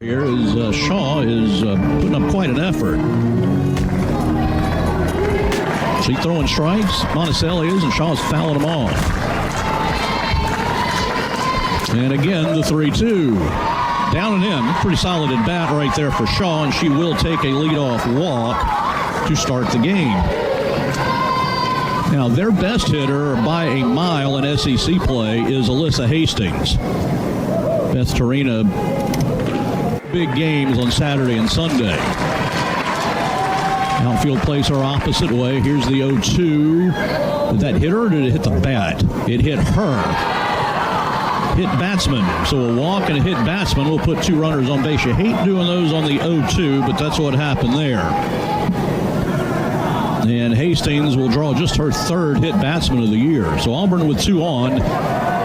Here is Shaw is putting up quite an effort. She's throwing strikes. Monticelli is, and Shaw's fouling them off. And again, the 3-2. Down and in. Pretty solid at bat right there for Shaw, and she will take a leadoff walk to start the game. Now, their best hitter by a mile in SEC play is Alyssa Hastings. Beth Torina, big games on Saturday and Sunday. Outfield plays her opposite way. Here's the 0-2. Did that hit her or did it hit the bat? It hit her. Hit batsman. So a walk and a hit batsman will put two runners on base. You hate doing those on the 0-2, but that's what happened there. And Hastings will draw just her third hit batsman of the year. So Auburn with two on.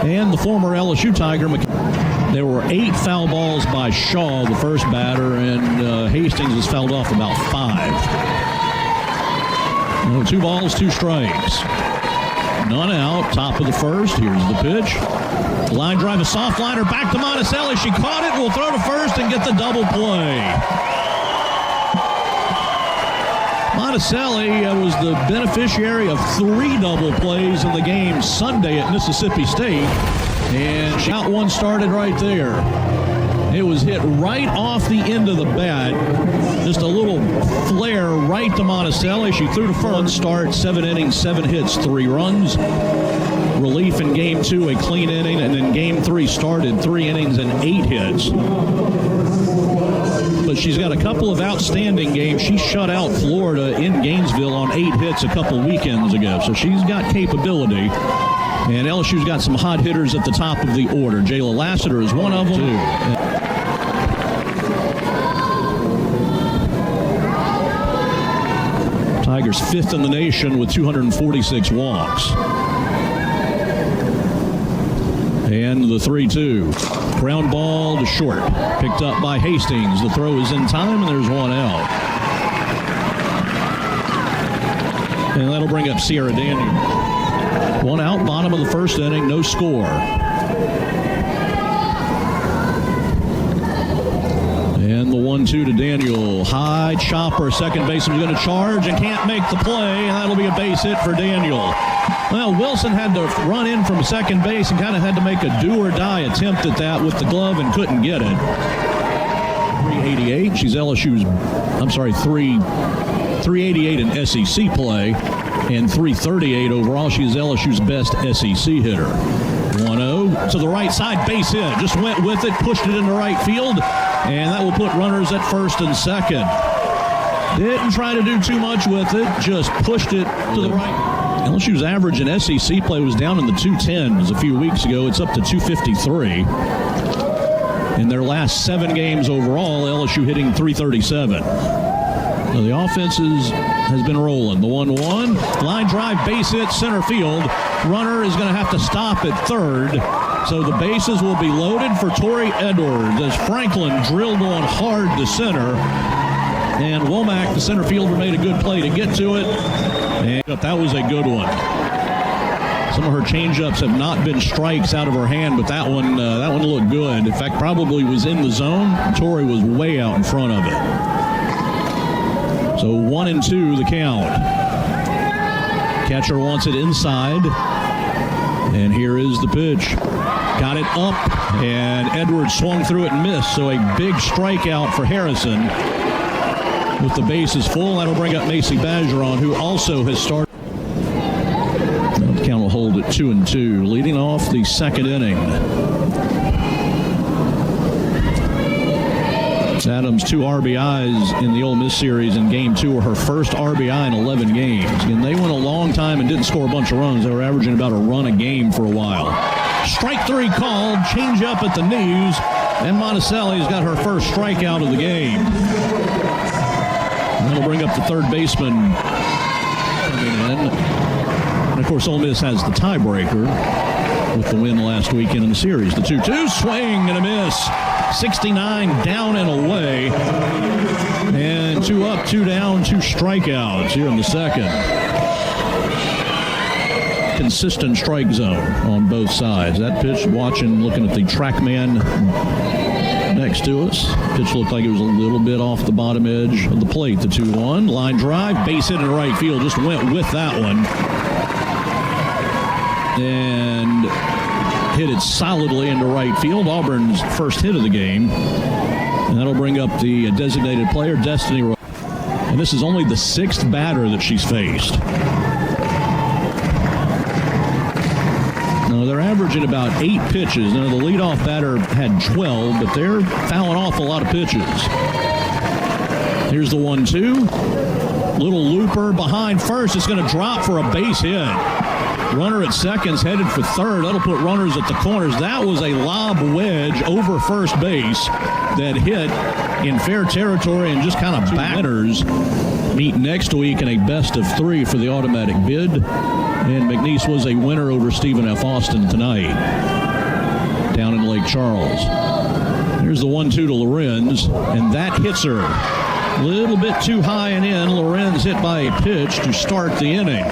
And the former LSU Tiger, there were 8 foul balls by Shaw, the first batter, and Hastings has fouled off about 5. 2 balls, 2 strikes. None out, top of the first. Here's the pitch. Line drive, a soft liner back to Monticelli. She caught it, will throw to first and get the double play. Monticelli was the beneficiary of 3 double plays in the game Sunday at Mississippi State. And shot one started right there. It was hit right off the end of the bat. Just a little flare right to Monticelli. She threw the first start, 7 innings, 7 hits, 3 runs. Relief in game 2, a clean inning, and then game 3 started 3 innings and 8 hits. But she's got a couple of outstanding games. She shut out Florida in Gainesville on 8 hits a couple weekends ago. So she's got capability. And LSU's got some hot hitters at the top of the order. Jayla Lassiter is one of them. Tigers 5th in the nation with 246 walks. And the 3-2. Ground ball to short. Picked up by Hastings. The throw is in time, and there's one out. And that'll bring up Sierra Daniel. One out, bottom of the first inning, no score. And the 1-2 to Daniel. High chopper, second baseman's going to charge and can't make the play, and that'll be a base hit for Daniel. Well, Wilson had to run in from second base and kind of had to make a do-or-die attempt at that with the glove and couldn't get it. 388, she's LSU's, 388 in SEC play. And 338 overall. She's LSU's best SEC hitter. 1-0 to the right side, base hit. Just went with it, pushed it into right field, and that will put runners at first and second. Didn't try to do too much with it, just pushed it to the right. LSU's average in SEC play was down in the 210s a few weeks ago. It's up to 253. In their last 7 games overall, LSU hitting 337. So the offense has been rolling. The 1-1, line drive, base hit, center field. Runner is going to have to stop at third. So the bases will be loaded for Tori Edwards as Franklin drilled on hard to center. And Womack, the center fielder, made a good play to get to it. And that was a good one. Some of her changeups have not been strikes out of her hand, but that one looked good. In fact, probably was in the zone. Tori was way out in front of it. So 1-2 the count. Catcher wants it inside. And here is the pitch. Got it up, and Edwards swung through it and missed. So a big strikeout for Harrison. With the bases full, that'll bring up Macy Bergeron, who also has started. The count will hold at 2-2, leading off the second inning. Adams 2 RBIs in the Ole Miss series in Game 2 were her first RBI in 11 games. And they went a long time and didn't score a bunch of runs. They were averaging about a run a game for a while. Strike 3 called, change up at the knees, and Monticelli's got her first strikeout of the game. And that'll bring up the third baseman. And of course, Ole Miss has the tiebreaker with the win last weekend in the series. The 2-2 swing and a miss. 69 down and away. And 2 up, 2 down, 2 strikeouts here in the second. Consistent strike zone on both sides. That pitch, looking at the TrackMan next to us. Pitch looked like it was a little bit off the bottom edge of the plate. The 2-1. Line drive. Base hit in right field. Just went with that one. And hit it solidly into right field. Auburn's first hit of the game. And that'll bring up the designated player, Destiny. And this is only the 6th batter that she's faced. Now, they're averaging about 8 pitches. Now, the leadoff batter had 12, but they're fouling off a lot of pitches. Here's the 1-2. Little looper behind first. It's going to drop for a base hit. Runner at second's headed for third. That'll put runners at the corners. That was a lob wedge over first base that hit in fair territory and just kind of back. Winners meet next week in a best of 3 for the automatic bid. And McNeese was a winner over Stephen F. Austin tonight down in Lake Charles. Here's the 1-2 to Lorenz, and that hits her. A little bit too high and in. Lorenz hit by a pitch to start the inning.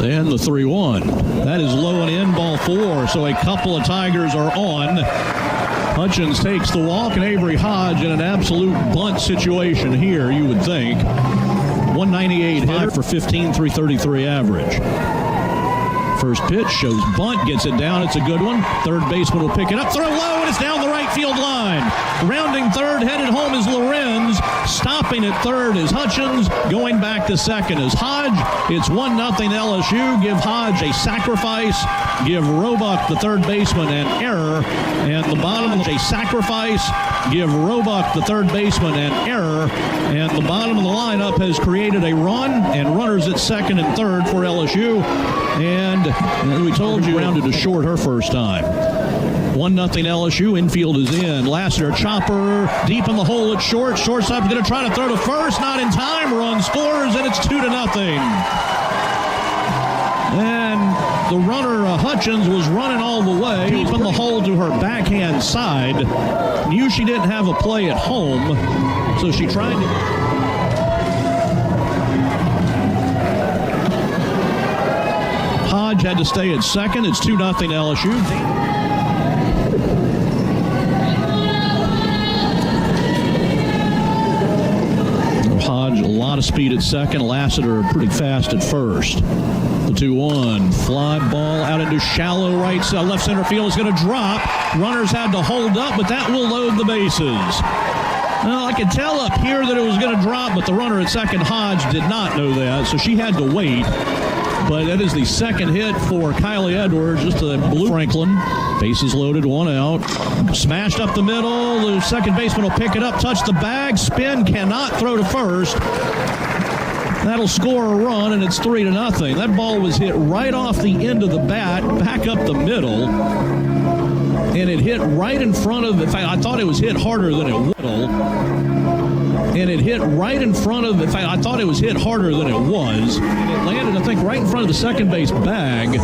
And the 3-1. That is low and in, ball 4. So a couple of Tigers are on. Hutchins takes the walk, and Avery Hodge in an absolute bunt situation here, you would think. 198 hit for 15, 333 average. First pitch shows bunt, gets it down. It's a good one. Third baseman will pick it up, throw low, and it's down the right field line. Rounding third, headed home is Lorenz. Stopping at third is Hutchins. Going back to second is Hodge. It's 1-0 LSU. Give Hodge a sacrifice. Give Roebuck, the third baseman, an error. And the bottom of a sacrifice. Give Roebuck, the third baseman, an error. And the bottom of the lineup has created a run and runners at second and third for LSU. And we told you, rounded to short her first time. 1-0 LSU. Infield is in. Lassiter, chopper deep in the hole at short. Shortstop's going to try to throw to first. Not in time. Run scores, and it's 2-0. And the runner, Hutchins, was running all the way. Deep in the hole to her backhand side. Knew she didn't have a play at home, so she tried to... Hodge had to stay at second. It's 2-0 LSU. Hodge, a lot of speed at second. Lassiter pretty fast at first. The 2-1. Fly ball out into shallow right side. Left center field is going to drop. Runners had to hold up, but that will load the bases. Well, I could tell up here that it was going to drop, but the runner at second, Hodge, did not know that, so she had to wait. But that is the second hit for Kylie Edwards, just a blue. Franklin, bases loaded, 1 out. Smashed up the middle. The second baseman will pick it up, touch the bag, spin, cannot throw to first. That'll score a run, and it's 3-0. That ball was hit right off the end of the bat, back up the middle. And it hit right in front of, in fact, I thought it was hit harder than it would. And it hit right in front of, in fact, I thought it was hit harder than it was. And it landed, I think, right in front of the second base bag.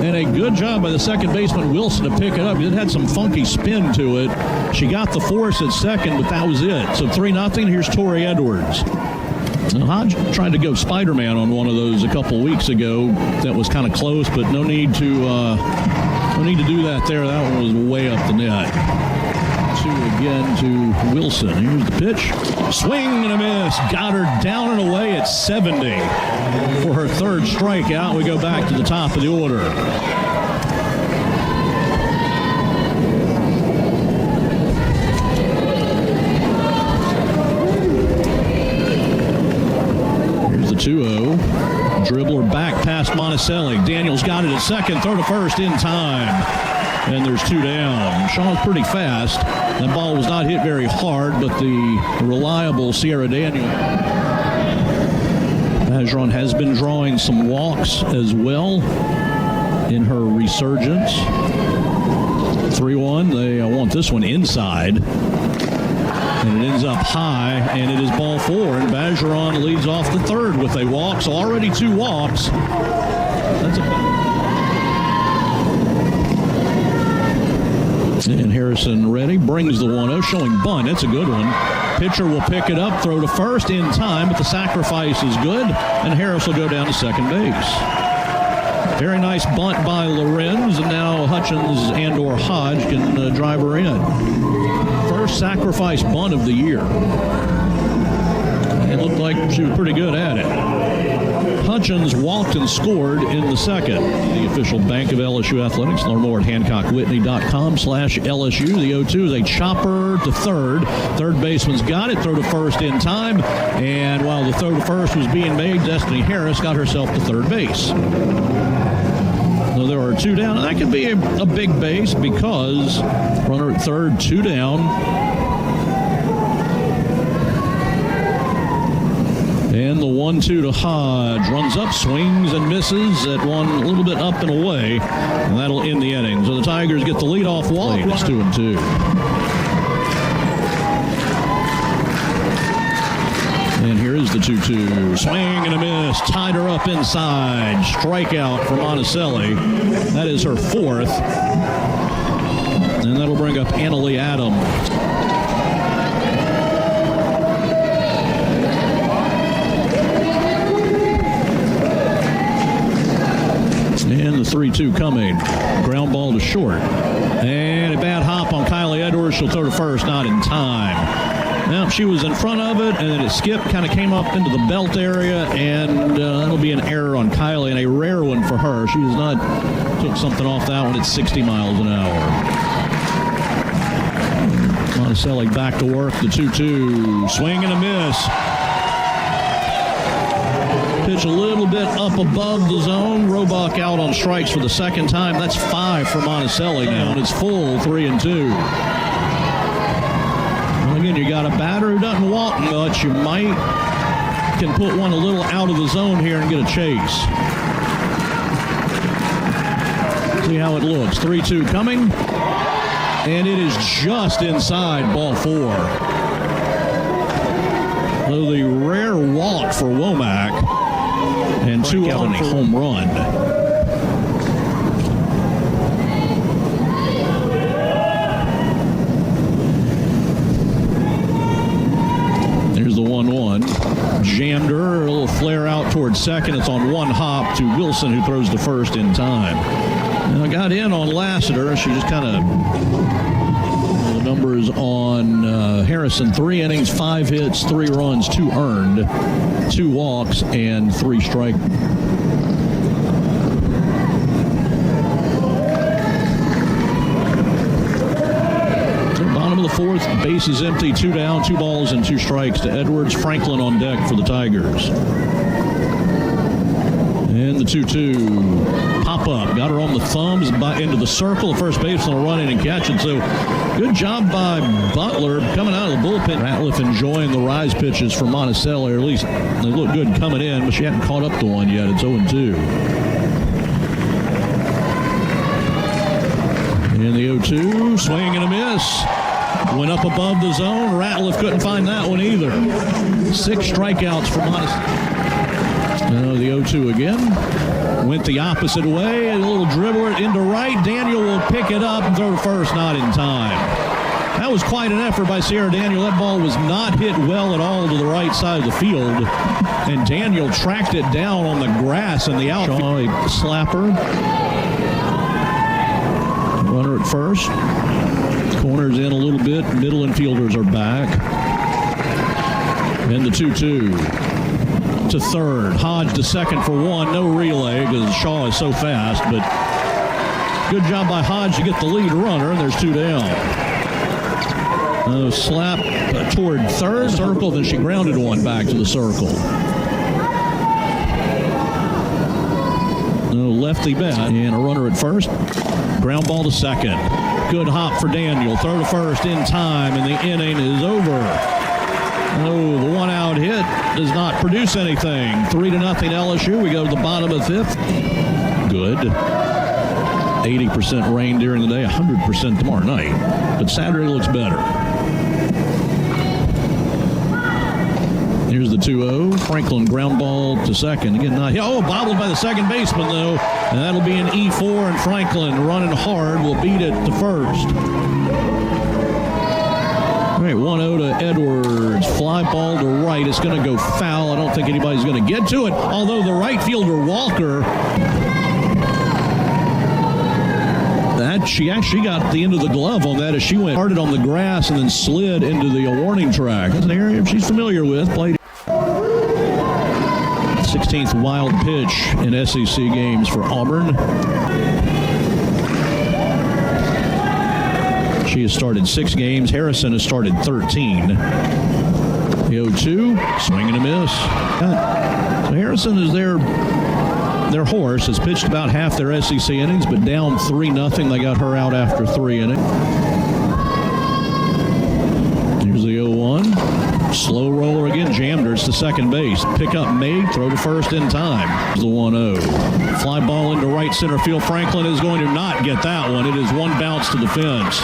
And a good job by the second baseman, Wilson, to pick it up. It had some funky spin to it. She got the force at second, but that was it. So 3-0. Here's Tori Edwards. Now, Hodge tried to go Spider-Man on one of those a couple weeks ago. That was kind of close, but no need to do that there. That one was way up the net. 2 again to Wilson. Here's the pitch. Swing and a miss. Got her down and away at 70 for her third strikeout. We go back to the top of the order. Here's the 2-0. Dribbler back past Monticelli. Daniels got it at second. Throw to first in time. And there's 2 down. Shaw's pretty fast. That ball was not hit very hard, but the reliable Sierra Daniel. Bergeron has been drawing some walks as well in her resurgence. 3-1. They want this one inside. And it ends up high, and it is ball 4. And Bergeron leads off the third with a walk. So already 2 walks. That's a... And Harrison ready, brings the 1-0, showing bunt. It's a good one. Pitcher will pick it up, throw to first in time, but the sacrifice is good, and Harris will go down to second base. Very nice bunt by Lorenz, and now Hutchins and or Hodge can drive her in. First sacrifice bunt of the year. It looked like she was pretty good at it. Hutchins walked and scored in the second. The official bank of LSU Athletics. Learn more at HancockWhitney.com/LSU. The 0-2 is a chopper to third. Third baseman's got it. Throw to first in time. And while the throw to first was being made, Destiny Harris got herself to third base. So there are two down. And that could be a big base because runner at third, two down. And the 1-2 to Hodge. Runs up, swings, and misses at one a little bit up and away. And that'll end the inning. So the Tigers get the leadoff walk. It's 2-2. And here is the 2-2. Swing and a miss. Tied her up inside. Strikeout for Monticelli. That is her fourth. And that'll bring up Annalie Adams. And the 3-2 coming. Ground ball to short. And a bad hop on Kylie Edwards. She'll throw to first, not in time. Now, she was in front of it, and then it skipped, kind of came up into the belt area, and that'll be an error on Kylie, and a rare one for her. She has not took something off that one at 60 miles an hour. Monticelli back to work, the 2-2. Swing and a miss. Pitch a little bit up above the zone. Roebuck out on strikes for the second time. That's 5 for Monticelli now. And it's full, 3-2. Well, again, you got a batter who doesn't walk much. You can put one a little out of the zone here and get a chase. See how it looks. 3-2 coming. And it is just inside, ball 4. So the rare walk for Womack. And 2 out on a home run. There's the 1-1. Jammed her, a little flare out towards second. It's on one hop to Wilson, who throws to first in time. Now got in on Lassiter. She just kind of... The numbers on Harrison, 3 innings, 5 hits, 3 runs, 2 earned, 2 walks, and 3 strikes. Bottom of the 4th, base is empty, 2 down, 2 balls, and 2 strikes to Edwards. Franklin on deck for the Tigers. And the 2-2 pop-up. Got her on the thumbs into the circle. The first baseman will run in and catch it. So good job by Butler coming out of the bullpen. Ratliff enjoying the rise pitches from Monticelli, or at least they look good coming in, but she hadn't caught up to one yet. It's 0-2. And the 0-2, swing and a miss. Went up above the zone. Ratliff couldn't find that one either. 6 strikeouts for Monticelli. Now the 0-2 again. Went the opposite way. A little dribbler into right. Daniel will pick it up and throw to first, not in time. That was quite an effort by Sierra Daniel. That ball was not hit well at all to the right side of the field. And Daniel tracked it down on the grass in the outfield. Shaw, a slapper. Runner at first. Corners in a little bit. Middle infielders are back. And the 2-2. To third. Hodge to second for 1. No relay because Shaw is so fast, but good job by Hodge to get the lead runner, and there's 2 down. Slap toward third circle, then she grounded one back to the circle. Lefty bat and a runner at first. Ground ball to second. Good hop for Daniel. Throw to first in time, and the inning is over. Oh, the 1-out hit does not produce anything. 3-0 LSU. We go to the bottom of the 5th. Good. 80% rain during the day, 100% tomorrow night. But Saturday looks better. Here's the 2-0. Franklin ground ball to second. Again, bobbled by the second baseman, though. And that'll be an E4, and Franklin running hard will beat it to first. All right, 1-0 to Edwards. Fly ball to right. It's going to go foul. I don't think anybody's going to get to it, although the right fielder, Walker, she actually got the end of the glove on that as she started on the grass and then slid into the warning track. That's an area she's familiar with. Played 16th wild pitch in SEC games for Auburn. She has started 6 games. Harrison has started 13. The 0-2, swing and a miss. So Harrison is their horse, has pitched about half their SEC innings, but down 3-0. They got her out after 3 innings. Here's the 0-1. Slow roller again, jammed her. It's to second base. Pick up made, throw to first in time. The 1-0. Fly ball into right center field. Franklin is going to not get that one. It is one bounce to the fence.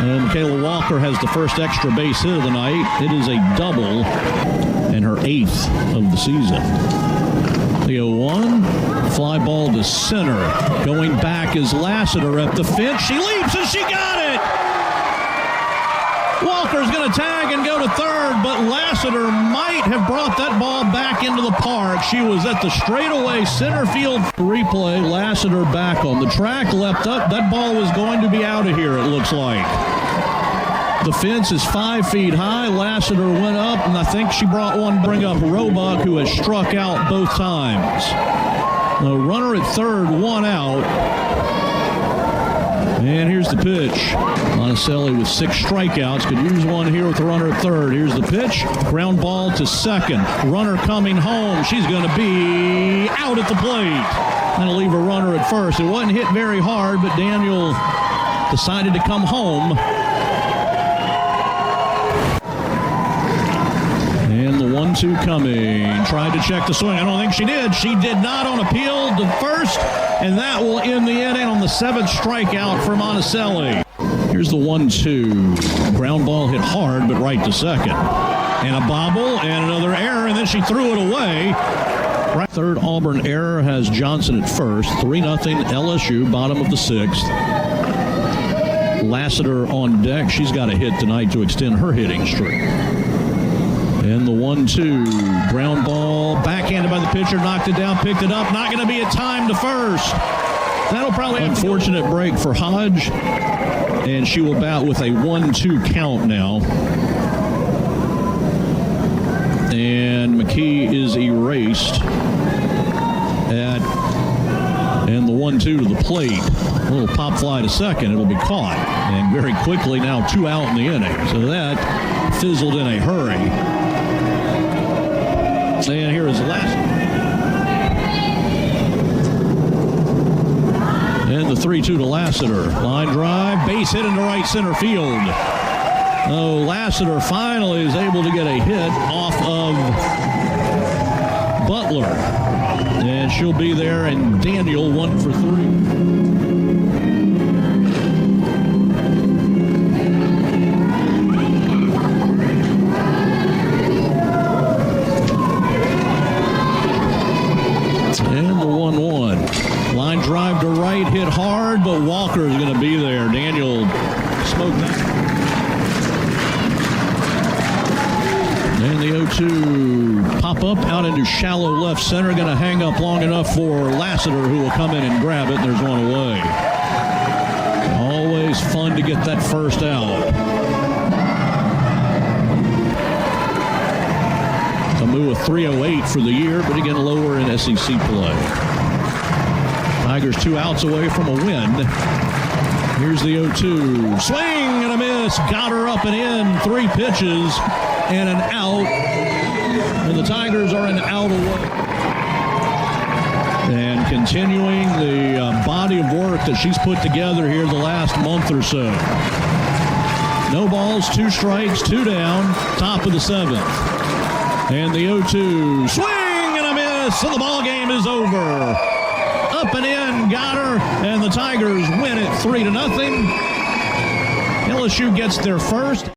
And Michaela Walker has the first extra base hit of the night. It is a double and her 8th of the season. The 0-1, fly ball to center. Going back is Lassiter at the fence. She leaps and she got it! Walker's going to tag and go to third, but Lassiter might have brought that ball back into the park. She was at the straightaway center field replay. Lassiter back on the track, leapt up. That ball was going to be out of here, it looks like. The fence is 5 feet high. Lassiter went up, and I think she brought one. Bring up Roebuck, who has struck out both times. A runner at third, 1 out. And here's the pitch. Monticelli with 6 strikeouts. Could use one here with the runner at third. Here's the pitch. Ground ball to second. Runner coming home. She's going to be out at the plate. That'll leave a runner at first. It wasn't hit very hard, but Daniel decided to come home. And the 1-2 coming. Tried to check the swing. I don't think she did. She did not on appeal to first. And that will end the inning on the 7th strikeout for Monticelli. Here's the 1-2. Ground ball hit hard, but right to second. And a bobble and another error, and then she threw it away. Third Auburn error has Johnson at first. 3-0 LSU, bottom of the 6th. Lassiter on deck. She's got a hit tonight to extend her hitting streak. And the 1-2, ground ball, backhanded by the pitcher, knocked it down, picked it up, not going to be a time to first. That'll probably unfortunate break for Hodge, and she will bat with a 1-2 count now. And McKee is erased and the 1-2 to the plate. A little pop fly to second, it'll be caught. And very quickly now 2 out in the inning. So that fizzled in a hurry. And here is the last. And the 3-2 to Lassiter. Line drive, base hit into right center field. Oh, Lassiter finally is able to get a hit off of Butler. And she'll be there, and Daniel 1 for 3. Drive to right, hit hard, but Walker is going to be there. Daniel smoked that. And the 0-2 pop up out into shallow left center. Going to hang up long enough for Lassiter, who will come in and grab it. And there's one away. Always fun to get that first out. Camus a 308 for the year, but again lower in SEC play. Tigers 2 outs away from a win. Here's the 0-2. Swing and a miss. Got her up and in. 3 pitches and an out. And the Tigers are an out away. And continuing the body of work that she's put together here the last month or so. No balls, 2 strikes, 2 down. Top of the 7th. And the 0-2. Swing and a miss. So the ball game is over. Up and in, got her, and the Tigers win it 3-0. LSU gets their first.